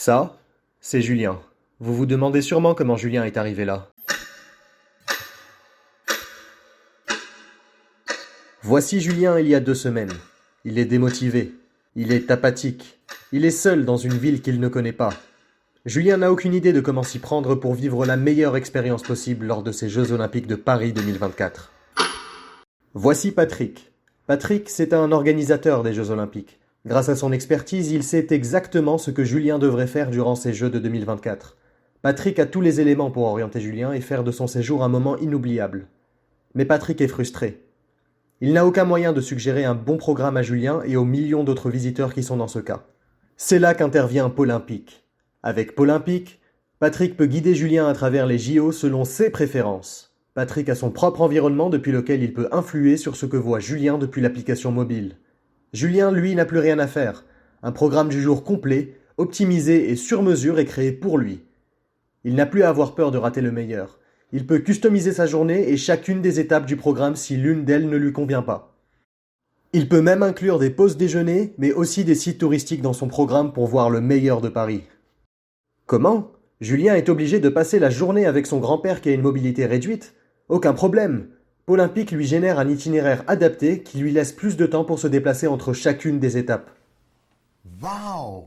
Ça, c'est Julien. Vous vous demandez sûrement comment Julien est arrivé là. Voici Julien il y a 2 semaines. Il est démotivé. Il est apathique. Il est seul dans une ville qu'il ne connaît pas. Julien n'a aucune idée de comment s'y prendre pour vivre la meilleure expérience possible lors de ces Jeux Olympiques de Paris 2024. Voici Patrick. Patrick, c'est un organisateur des Jeux Olympiques. Grâce à son expertise, il sait exactement ce que Julien devrait faire durant ces Jeux de 2024. Patrick a tous les éléments pour orienter Julien et faire de son séjour un moment inoubliable. Mais Patrick est frustré. Il n'a aucun moyen de suggérer un bon programme à Julien et aux millions d'autres visiteurs qui sont dans ce cas. C'est là qu'intervient Polympique. Avec Polympique, Patrick peut guider Julien à travers les JO selon ses préférences. Patrick a son propre environnement depuis lequel il peut influer sur ce que voit Julien depuis l'application mobile. Julien, lui, n'a plus rien à faire. Un programme du jour complet, optimisé et sur mesure est créé pour lui. Il n'a plus à avoir peur de rater le meilleur. Il peut customiser sa journée et chacune des étapes du programme si l'une d'elles ne lui convient pas. Il peut même inclure des pauses déjeuner, mais aussi des sites touristiques dans son programme pour voir le meilleur de Paris. Comment ? Julien est obligé de passer la journée avec son grand-père qui a une mobilité réduite ? Aucun problème. Polympique lui génère un itinéraire adapté qui lui laisse plus de temps pour se déplacer entre chacune des étapes. Waouh!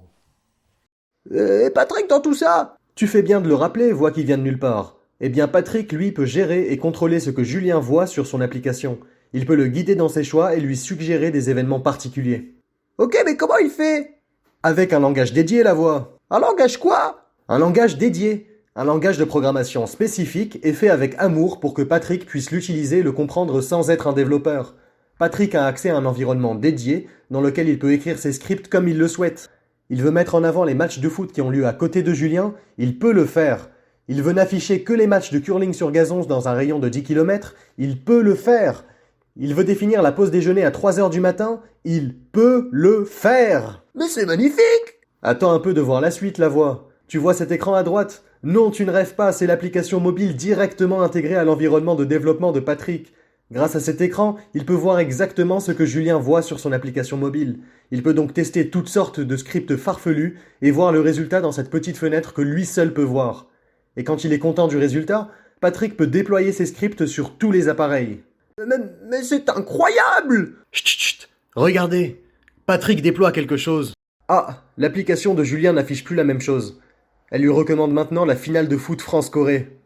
Et Patrick dans tout ça ? Tu fais bien de le rappeler, voix qui vient de nulle part. Eh bien Patrick, lui, peut gérer et contrôler ce que Julien voit sur son application. Il peut le guider dans ses choix et lui suggérer des événements particuliers. Ok, mais comment il fait? Avec un langage dédié, la voix. Un langage quoi? Un langage dédié. Un langage de programmation spécifique et fait avec amour pour que Patrick puisse l'utiliser et le comprendre sans être un développeur. Patrick a accès à un environnement dédié dans lequel il peut écrire ses scripts comme il le souhaite. Il veut mettre en avant les matchs de foot qui ont lieu à côté de Julien, il peut le faire. Il veut n'afficher que les matchs de curling sur gazon dans un rayon de 10 km, il peut le faire. Il veut définir la pause déjeuner à 3h du matin, il peut le faire. Mais c'est magnifique! Attends un peu de voir la suite, la voix. Tu vois cet écran à droite ? Non, tu ne rêves pas, c'est l'application mobile directement intégrée à l'environnement de développement de Patrick. Grâce à cet écran, il peut voir exactement ce que Julien voit sur son application mobile. Il peut donc tester toutes sortes de scripts farfelus et voir le résultat dans cette petite fenêtre que lui seul peut voir. Et quand il est content du résultat, Patrick peut déployer ses scripts sur tous les appareils. Mais c'est incroyable! Chut, regardez, Patrick déploie quelque chose. Ah, l'application de Julien n'affiche plus la même chose. Elle lui recommande maintenant la finale de foot France-Corée.